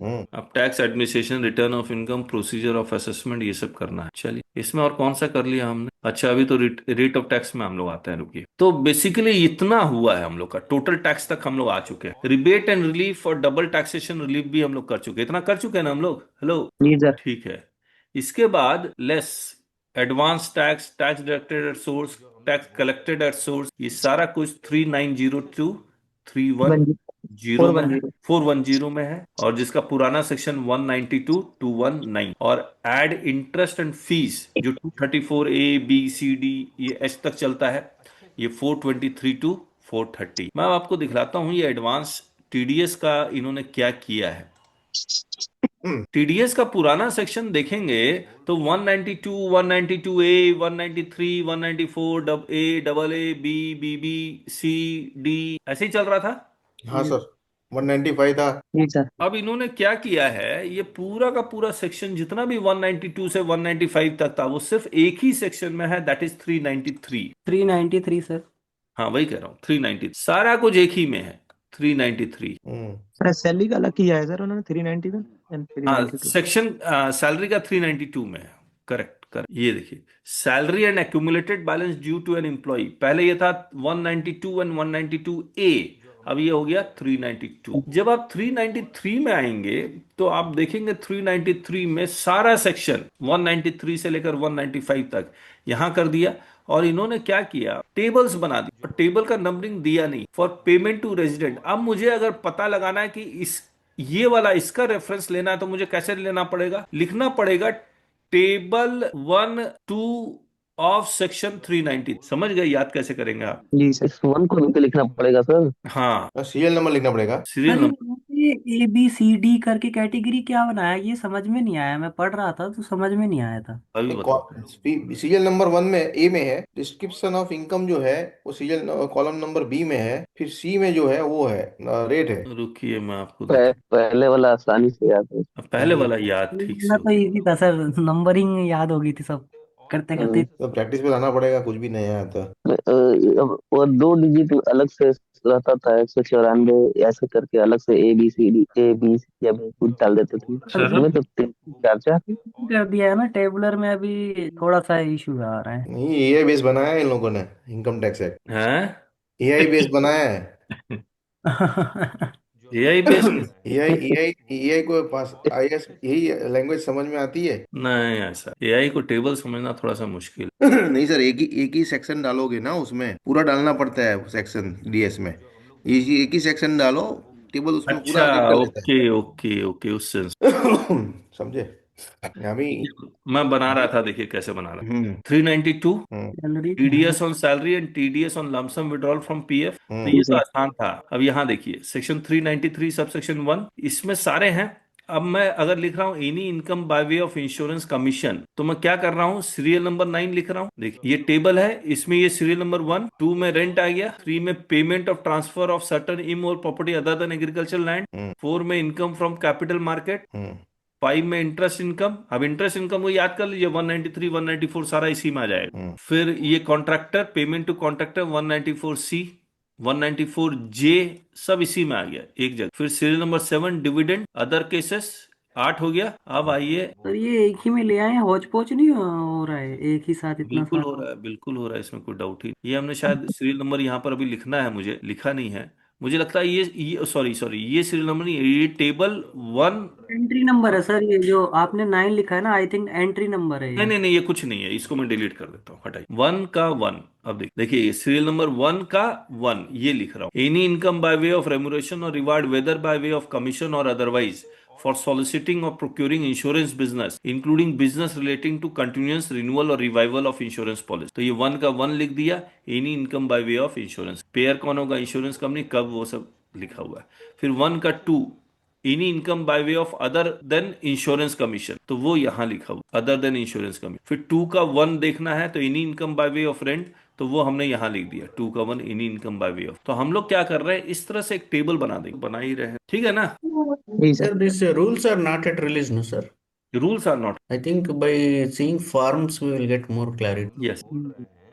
अब tax administration, return of income, procedure of assessment, ये सब करना है। चलिए, इसमें और कौन सा कर लिया हमने। अच्छा, अभी तो रेट ऑफ टैक्स में हम लोग आते हैं, रुकिए। तो बेसिकली इतना हुआ है हम लोग का, टोटल टैक्स तक हम लोग आ चुके हैं। रिबेट एंड रिलीफ और डबल टैक्सेशन रिलीफ भी हम लोग कर चुके हैं, इतना कर चुके हैं ना हम लोग। हेलो, जी सर। ठीक है। इसके बाद less advance tax, tax deducted at source, tax collected at source, ये सारा कुछ 3902 310 में है, 410 में है, और जिसका पुराना सेक्शन 192 219, और एड इंटरेस्ट एंड फीस जो 234 ए बी सी डी ये एच तक चलता है, ये 423 टू 430। मैं आपको दिखलाता हूं ये एडवांस टीडीएस का इन्होंने क्या किया है। टीडीएस का पुराना सेक्शन देखेंगे तो 192, 192 A, 193, 194 double A B B B C D ऐसे ही चल रहा था। हाँ सर, 195 था। जी सर। अब इन्होंने क्या किया है, ये पूरा का पूरा सेक्शन जितना भी 192 से 195 तक था वो सिर्फ एक ही सेक्शन में है, दैट इज 393। 393 सर। हाँ वही कह रहा हूँ, 390, सारा कुछ एक ही में है, 393। सर सैलरी का अलग किया है सर उन्होंने 391 एंड हाँ 392। सेक्शन सैलरी का 392 में है, करेक्ट करेक्ट। ये देखिए, salary and accumulated balance due to an employ, पहले ये था 192 एंड 192 ए, अब ये हो गया 392। जब आप 393 में आएंगे तो आप देखेंगे 393 में सारा सेक्शन 193 से लेकर 195 तक यहां कर दिया, और इन्होंने क्या किया, टेबल्स बना दी, और टेबल का नंबरिंग दिया नहीं, फॉर पेमेंट टू रेजिडेंट। अब मुझे अगर पता लगाना है कि इस ये वाला इसका रेफरेंस लेना है तो मुझे कैसे लेना पड़ेगा, लिखना पड़ेगा टेबल 1-2 ऑफ सेक्शन 390। समझ गए, याद कैसे करेंगे आप। जी सर। इस वन को भी तो लिखना पड़ेगा सर। हाँ, सीरियल नंबर लिखना पड़ेगा। Serial sir number. ये ए बी सी डी करके कैटेगरी क्या बनाया, ये समझ में नहीं आया, मैं पढ़ रहा था तो समझ में नहीं आया था। अभी बताओ। सीरियल नंबर 1 में ए में है डिस्क्रिप्शन ऑफ इनकम जो है, वो सीरियल कॉलम नंबर बी में है, फिर सी में जो है वो है रेट है। रुकिए मैं आपको पहले वाला आसानी से याद है। पहले वाला याद ठीक से ना हो। तो इजी था सर, नंबरिंग याद हो गई थी सब करते करते। तो प्रैक्टिस पे लाना पड़ेगा, कुछ भी नया आता। अब वो 2 डिजिट अलग से रहता था, 194 ऐसे करके अलग से A B C D A B या कुछ डाल देते थे। सर इसमें तो 4 4 कर दिया है ना टेबुलर में, अभी थोड़ा सा इशू आ रहा है। नहीं, एआई बेस बनाया है इन लोगों ने, इनकम टैक्स एक्ट हैं। एआई बेस बनाया है। AI based. AI AI AI को पास आईएएस यही लैंग्वेज समझ में आती है। नहीं, ऐसा एआई को टेबल समझना थोड़ा सा मुश्किल। नहीं सर, एक ही सेक्शन डालोगे ना, उसमें पूरा डालना पड़ता है सेक्शन डीएस में। एक ही सेक्शन डालो, टेबल उसमें पूरा अच्छा, रीड कर लेता ओके ओके ओके, उस सेंस। है। समझे अभी। मैं बना रहा था, देखिए कैसे बना रहा। Hmm 392 hmm salary TDS on salary and TDS on lump sum withdrawal from PF, तो ये तो आसान था। अब यहाँ देखिए सेक्शन 393 सब सेक्शन 1, इसमें सारे हैं। अब मैं अगर लिख रहा हूँ any income by way of insurance commission, तो मैं क्या कर रहा हूँ, सीरियल नंबर 9 लिख रहा हूँ। देखिए ये टेबल है, इसमें ये सीरियल नंबर 1, 2 में रेंट आ गया, 3 में payment of transfer of certain इम और property other than agriculture land, 4 में इनकम फ्रॉम कैपिटल मार्केट, 5 में इंटरेस्ट इनकम। अब इंटरेस्ट इनकम को याद कर लीजिए, 193 194 सारा इसी में आ जाएगा। फिर ये कॉन्ट्रैक्टर, पेमेंट टू कॉन्ट्रैक्टर 194 सी, 194 जे, सब इसी में आ गया एक जगह। फिर serial number 7 dividend other cases 8 हो गया। अब आइए, सर ये एक ही में ले आए हैं, हौच पौच नहीं हो रहा है एक ही साथ इतना बिल्कुल हो सारा। रहा है, बिल्कुल हो रहा है, इसमें कोई डाउट ही नहीं। ये हमने शायद सीरियल नंबर यहाँ पर अभी लिखना है, मुझे लिखा नहीं है, मुझे लगता है ये सॉरी सॉरी, ये सीरियल नंबर नहीं है, ये टेबल 1। एंट्री नंबर है सर, ये जो आपने 9 लिखा है ना, आई थिंक एंट्री नंबर है नहीं ये। नहीं नहीं, ये कुछ नहीं है, इसको मैं डिलीट कर देता हूँ, हटाइए 1 का 1। अब देखिए सीरियल नंबर 1 का 1 ये लिख रहा हूँ, any income by way of remuneration और reward whether by way of commission और अदरवाइज फॉर सॉलिसिटिंग और procuring insurance business including business relating to continuous renewal और रिवाइवल ऑफ इंश्योरेंस पॉलिसी। तो ये 1 का 1 लिख दिया, any income by way of insurance, payer कौन होगा, इंश्योरेंस कंपनी, कब, वो सब लिखा हुआ है। फिर 1 का 2, any income by way of other than insurance commission, तो वो यहाँ लिखा हुआ अदर देन इंश्योरेंस कमीशन। फिर 2 का 1 देखना है तो any income by way of rent, तो वो हमने यहाँ लिख दिया 2 का 1 any income by way of. तो हम लोग क्या कर रहे हैं, इस तरह से एक टेबल बना देंगे, बना ही रहे हैं, ठीक है ना। जी sir. Sir, these rules are not yet released, no, sir. Rules are not, I think by seeing forms, we will get more clarity. Yes.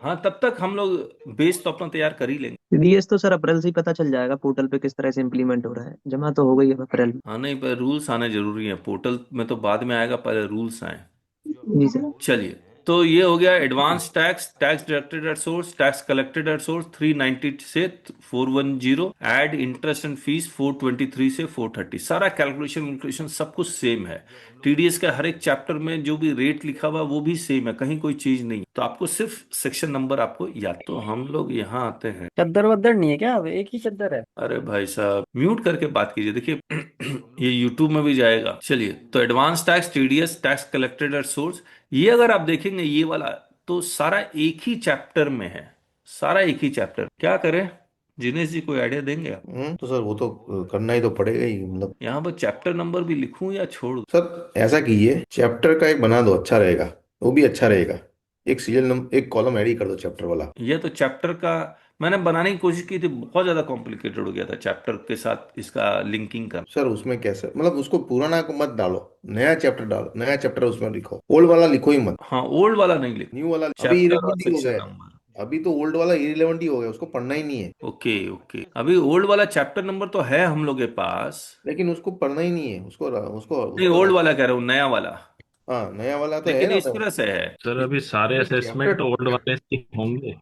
हाँ, तब तक हम लोग बेस तो अपना तैयार कर ही लेंगे। डीएस तो सर अप्रैल से ही पता चल जाएगा पोर्टल पे किस तरह से इम्प्लीमेंट हो रहा है, जमा तो हो गई है अप्रैल में। हाँ नहीं, पर रूल्स आने जरूरी है, पोर्टल में तो बाद में आएगा, पहले रूल्स आए। जी सर। चलिए, तो ये हो गया advance tax, tax deducted at source, tax collected at source 390 से 410, ऐड इंटरेस्ट एंड फीस 423 से 430, सारा कैलकुलेशन सब कुछ सेम है। टीडीएस का हर एक चैप्टर में जो भी रेट लिखा हुआ वो भी सेम है, कहीं कोई चीज नहीं। तो आपको सिर्फ सेक्शन नंबर आपको याद। तो हम लोग यहाँ आते हैं, चद्दर वद्दर नहीं है क्या, अब एक ही चद्दर है? अरे भाई साहब म्यूट करके बात कीजिए, देखिए ये यूट्यूब में भी जाएगा। चलिए, तो advance tax, TDS, tax collected at source, ये अगर आप देखेंगे ये वाला तो सारा एक ही चैप्टर में है, सारा एक ही चैप्टर। क्या करें, जिनेश जी कोई आइडिया देंगे आप? तो सर वो तो करना ही तो पड़ेगा ही, मतलब। यहाँ पर चैप्टर नंबर भी लिखूं या छोड़ दूं? सर ऐसा कीजिए, चैप्टर का एक बना दो, अच्छा रहेगा, वो भी अच्छा रहेगा। एक सीरियल नंबर, एक कॉलम ऐड ही कर दो चैप्टर वाला। ये तो चैप्टर का मैंने बनाने की कोशिश की थी, बहुत ज्यादा कॉम्प्लिकेटेड हो गया था चैप्टर के साथ इसका लिंकिंग करना। सर उसमें कैसे, मतलब उसको पुराना को मत डालो, नया चैप्टर डालो, नया चैप्टर उसमें लिखो, ओल्ड वाला लिखो ही मत। हाँ, ओल्ड वाला नहीं लिख, न्यू वाला अभी चैप्टर और इरेलीवेंट ही हो सेक्शन गया है। नंबर। अभी तो ओल्ड वाला इरेलीवेंट ही हो गया, उसको पढ़ना ही नहीं है। ओके ओके, अभी ओल्ड वाला चैप्टर नंबर तो है हम लोग के पास, लेकिन उसको पढ़ना ही नहीं है, उसको उसको नहीं उसको ओल्ड वाला कह रहा हूँ, नया वाला। हाँ, नया वाला तो है लेकिन ना इस तरह से है, सर अभी सारे असेसमेंट चैप्टर। ओल्ड वाले से होंगे।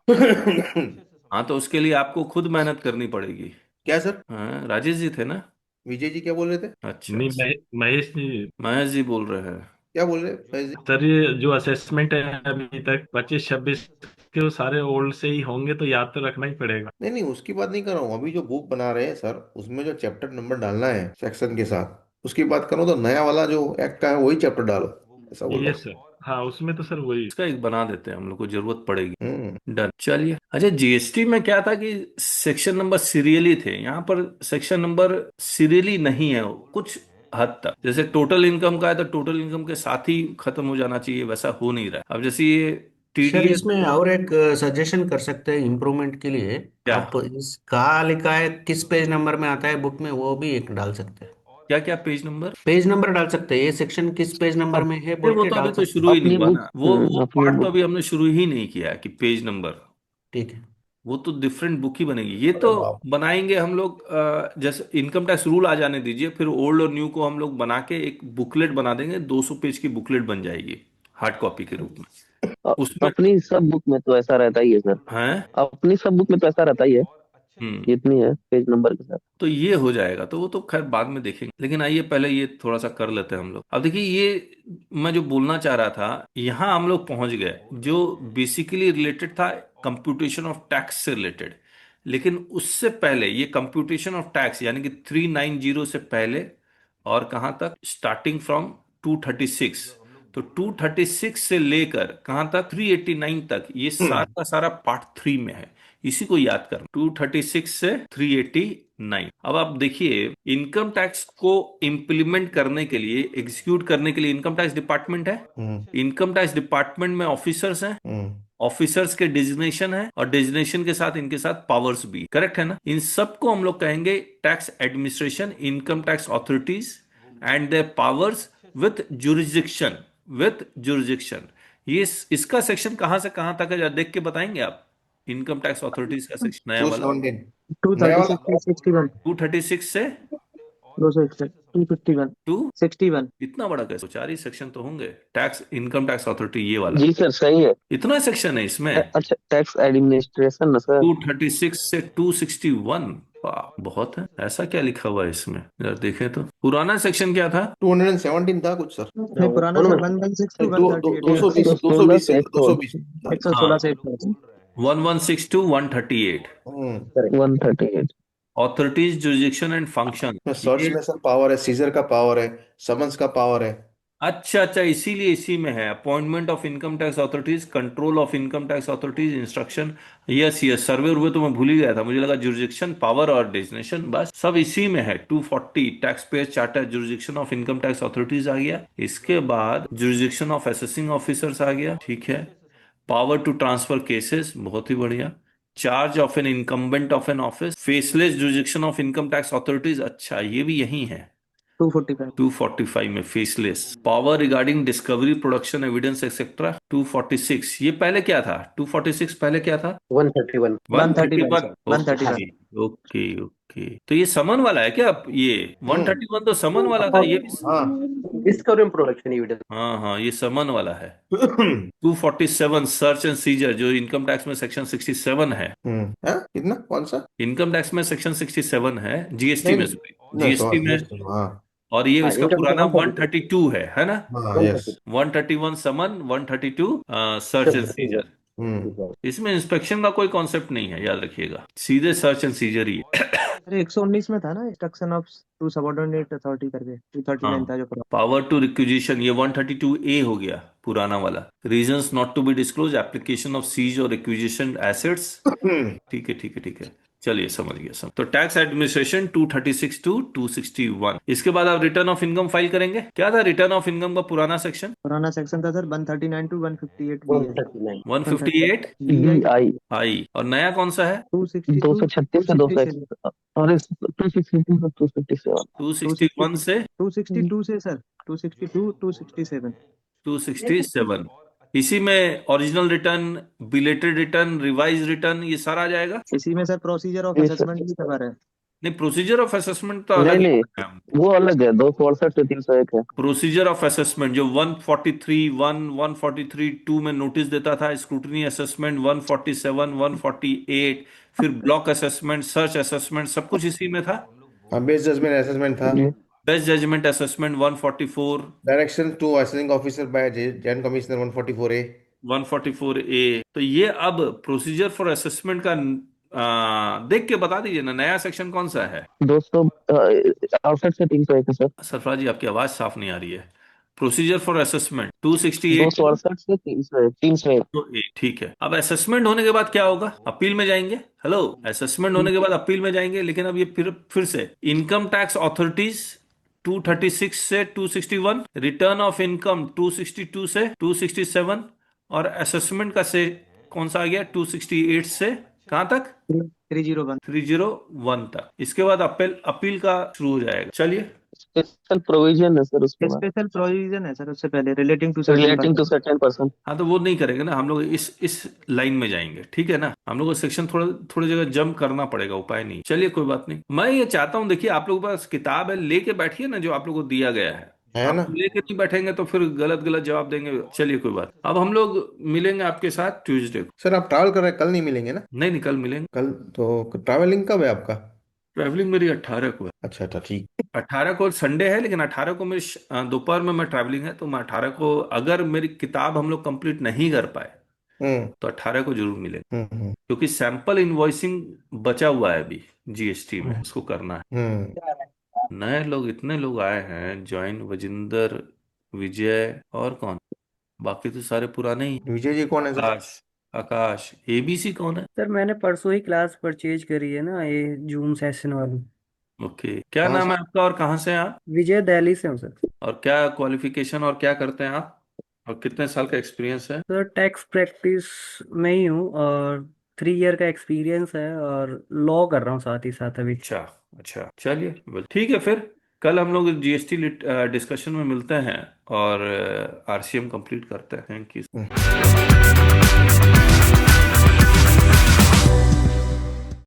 हाँ तो उसके लिए आपको खुद मेहनत करनी पड़ेगी। क्या सर? हाँ, राजेश जी थे ना? विजय जी क्या बोल रहे थे? अच्छा, नहीं महेश जी, महेश जी बोल रहे हैं। क्या बोल रहे महेश जी? सर ये जो असेसमेंट है अभी तक 25-26 के, वो सारे ओल्ड से ही होंगे, तो याद तो रखना ही पड़ेगा। नहीं नहीं, उसकी बात नहीं कर रहा हूँ, अभी जो बुक बना रहे हैं सर, उसमें जो चैप्टर नंबर डालना है सेक्शन के साथ, उसकी बात करो तो नया वाला जो एक्ट का है वही चैप्टर डालो, ऐसा बोल रहा ये सर, हाँ उसमें तो सर वही। इसका एक बना देते हैं, हम लोग को जरूरत पड़ेगी। हूँ। डन। चलिए, अच्छा जीएसटी में क्या था कि सेक्शन नंबर सीरियली थे, यहाँ पर सेक्शन नंबर सीरियली नहीं है कुछ हद तक। जैसे टोटल इनकम का है तो टोटल इनकम के साथ ही खत्म हो जाना चाहिए, वैसा हो नहीं रहा है। अब जैसे ये सर टीडीएस, इसमें और एक सजेशन कर सकते हैं इम्प्रूवमेंट के लिए। क्या आप इस कहाँ लिखा है, किस पेज नंबर में आता है बुक में, वो भी एक डाल सकते हैं। क्या क्या पेज नंबर? पेज नंबर डाल सकते हैं, ये सेक्शन किस पेज नंबर में है बोल वो के तो अभी डाल तो सकते शुरू ही नहीं अपनी हुआ बुक ना, वो अपनी पार्ट तो बुक अभी हमने शुरू ही नहीं किया है कि पेज नंबर, हैं। ठीक है। वो तो डिफरेंट बुक ही बनेगी। ये अरे तो बाप। बनाएंगे हम लोग, जैसे इनकम टैक्स रूल आ जाने दीजिए, फिर ओल्ड और न्यू को हम लोग बना के एक बुकलेट बना देंगे, 200 पेज की बुकलेट बन जाएगी हार्ड कॉपी के रूप में। उसमें अपनी सब बुक में तो ऐसा रहता ही है सर, है। अपनी सब बुक में तो ऐसा रहता ही है, हम्म, जितनी है पेज नंबर के साथ। तो ये हो जाएगा, तो वो तो खैर बाद में देखेंगे, लेकिन आइए पहले ये थोड़ा सा कर लेते हैं हम लोग। अब देखिए, ये मैं जो बोलना चाह रहा था, यहाँ हम लोग पहुंच गए, जो बेसिकली रिलेटेड था कंप्यूटेशन ऑफ टैक्स से रिलेटेड। लेकिन उससे पहले ये कंप्यूटेशन ऑफ टैक्स यानी कि 390 से पहले, और कहाँ तक, स्टार्टिंग फ्रॉम 236, तो 236 से लेकर कहाँ तक, 389 तक, ये सारा का सारा पार्ट 3 में है। इसी को याद करना, 236 से 389। अब आप देखिए, इनकम टैक्स को इंप्लीमेंट करने के लिए, एग्जीक्यूट करने के लिए इनकम टैक्स डिपार्टमेंट है। इनकम टैक्स डिपार्टमेंट में ऑफिसर्स हैं, ऑफिसर्स के डिजिग्नेशन है, और डिजिग्नेशन के साथ इनके साथ पावर्स भी, करेक्ट है ना। इन सबको हम लोग कहेंगे tax administration, income tax authorities and there powers with jurisdiction. ये इसका सेक्शन कहां से कहां तक है, जरा देख के बताएंगे आप। इनकम टैक्स अथॉरिटीज का सेक्शन नया वाला 217 नया वाला 236 236 से 251 टू 61। इतना बड़ा कैसे, 4 ही सेक्शन तो होंगे। टैक्स इनकम टैक्स अथॉरिटी ये वाला, जी सर सही है। इतना सेक्शन है इसमें। अच्छा टैक्स एडमिनिस्ट्रेशन ना सर। 236 से 261, वाह बहुत है। ऐसा क्या लिखा हुआ है इसमें, जरा देखें तो। पुराना सेक्शन क्या था? 217 था कुछ सर। नहीं, पुराना सर 116 to 138 220 220 से 220 116 से 138। 116 to 138, 138। Authorities jurisdiction and function. Search में सर पावर है, सीजर का पावर है, समन्स का पावर है। अच्छा अच्छा, इसीलिए इसी में है appointment of income tax authorities, control of income tax authorities, instruction. Yes yes, survey उर्वे तो मैं भूल ही गया था, मुझे लगा जुरिडिक्शन, पावर और डेजिग्नेशन, बस सब इसी में है। 240 tax payer charter, jurisdiction of income tax authorities आ गया। इसके बाद जुरिडिक्शन ऑफ असेसिंग ऑफिसर्स आ गया, ठीक है। पावर टू ट्रांसफर केसेस, बहुत ही बढ़िया। Charge of an incumbent of an office, faceless jurisdiction of income tax authorities, अच्छा ये भी यही है। 245। 245 में faceless. Power regarding discovery, production, evidence etcetera. 246, ये पहले क्या था? 246 पहले क्या था? 131। 131 सर, 131। 131। ओके ओके ओके, तो ये समन वाला है क्या ये? 131 तो समन वाला था ये भी। हाँ। Discovery production evidence. हाँ हाँ, ये समन वाला है। 247 सर्च एंड सीजर, जो इनकम टैक्स में सेक्शन 67 है। हाँ, कितना, कौन सा? इनकम टैक्स में सेक्शन 67 है, जीएसटी नहीं में, नहीं, जीएसटी में। हाँ और ये इसका इनकम पुराना टैक्स 132 है ना? हाँ, yes. 131 summon, 132 search and seizure. इसमें इंस्पेक्शन का कोई कॉन्सेप्ट नहीं है, याद रखिएगा, सीधे सर्च एंड सीजर ही है। अरे 119 में था ना, instruction of to subordinate authority करके 239 था जो पावर टू रिक्विजिशन, ये 132A हो गया पुराना वाला। Reasons not to be disclose, application of seize और रिक्विजिशन एसेट्स। ठीक है ठीक है ठीक है, चलिए समझ गया सब। तो टैक्स एडमिनिस्ट्रेशन 236 टू 261। इसके बाद आप रिटर्न ऑफ इनकम फाइल करेंगे। क्या था रिटर्न ऑफ इनकम का पुराना सेक्शन? पुराना सेक्शन था सर 139 टू 158 बी है। 158 BI आई, और नया कौन सा है? 262 236 से 200 और 262 से 257। 261 से 262 से सर, 262 267। 267। इसी में original return, belated return, revise return, ये सारा आ जाएगा। इसी में sir procedure of Yes, sir. Assessment भी कवर है। नहीं, प्रोसीजर ऑफ असेसमेंट तो नहीं अलग नहीं, है। वो अलग है, 268 से 301 है। प्रोसीजर ऑफ असेसमेंट जो 143(1) 143(2) में नोटिस देता था, स्क्रूटनी असेसमेंट 147 148, फिर ब्लॉक असेसमेंट, सर्च असेसमेंट, सब कुछ इसी में था। हाँ, बेस जजमेंट असेसमेंट था। जी। Best judgment assessment 144, direction to assessing officer by joint commissioner 144A। 144A। तो ये अब प्रोसीजर फॉर असेसमेंट का देख के बता दीजिए ना, नया सेक्शन कौन सा है? 268 से 301 है सर। सरफराज जी, आपकी आवाज साफ नहीं आ रही है। प्रोसीजर फॉर असेसमेंट 268 268 से 301 301। तो ए, ठीक है। अब असेसमेंट होने के बाद क्या होगा? अपील में जाएंगे। हेलो, असेसमेंट होने के बाद अपील में जाएंगे, लेकिन अब ये फिर से इनकम टैक्स अथॉरिटीज 236 से 261, रिटर्न ऑफ इनकम 262 से 267, और असेसमेंट का से कौन सा आ गया? 268 से कहां तक? 301। 301 तक। इसके बाद अपील का शुरू हो जाएगा। चलिए, स्पेशल प्रोविजन है सर उसके बाद, स्पेशल प्रोविजन है सर उससे पहले, relating to relating to certain person. हाँ तो वो नहीं करेंगे ना, हम लोग इस लाइन में जाएंगे, ठीक है ना। हम लोग को सेक्शन थोड़ी जगह जंप करना पड़ेगा, उपाय नहीं। चलिए कोई बात नहीं। मैं ये चाहता हूँ, देखिए आप लोगों के पास किताब है, लेके बैठिए ना, जो आप लोग को दिया गया है। है ना? आप लेके नहीं बैठेंगे तो फिर गलत गलत जवाब देंगे। चलिए कोई बात। अब हम लोग मिलेंगे आपके साथ ट्यूसडे को। सर आप ट्रैवल कर रहे हैं, कल नहीं मिलेंगे ना? नहीं नहीं, कल मिलेंगे। कल तो ट्रैवलिंग कब है आपका? ट्रैवलिंग मेरी 18 को है। अच्छा अच्छा, ठीक। 18 को संडे है, लेकिन 18 को मेरी दोपहर में मैं ट्रैवलिंग है, तो मैं 18 को, अगर मेरी किताब हम लोग कंप्लीट नहीं कर पाए तो 18 को जरूर मिलेंगे, क्योंकि सैंपल इनवॉइसिंग बचा हुआ है अभी जीएसटी में, उसको करना है। नए लोग, इतने लोग आए हैं ज्वाइन, वजिंदर, विजय, और कौन? बाकी तो सारे पुराने ही। विजय जी कौन है सर? आकाश, आकाश। एबीसी कौन है? सर मैंने परसों ही क्लास परचेज करी है ना, ये जूम सेशन वाली। ओके, क्या कहाँ नाम है आपका और कहाँ से हैं आप? विजय दिल्ली से हूँ सर। और क्या क्वालिफिकेशन और क्या करते हैं आप, और कितने साल का एक्सपीरियंस है? सर टैक्स प्रैक्टिस में ही हूँ, और 3 ईयर का एक्सपीरियंस है, और लॉ कर रहा हूँ साथ ही साथ अभी। अच्छा अच्छा, चलिए बोल, ठीक है। फिर कल हम लोग जीएसटी डिस्कशन में मिलते हैं और आरसीएम कंप्लीट करते हैं। Thank you.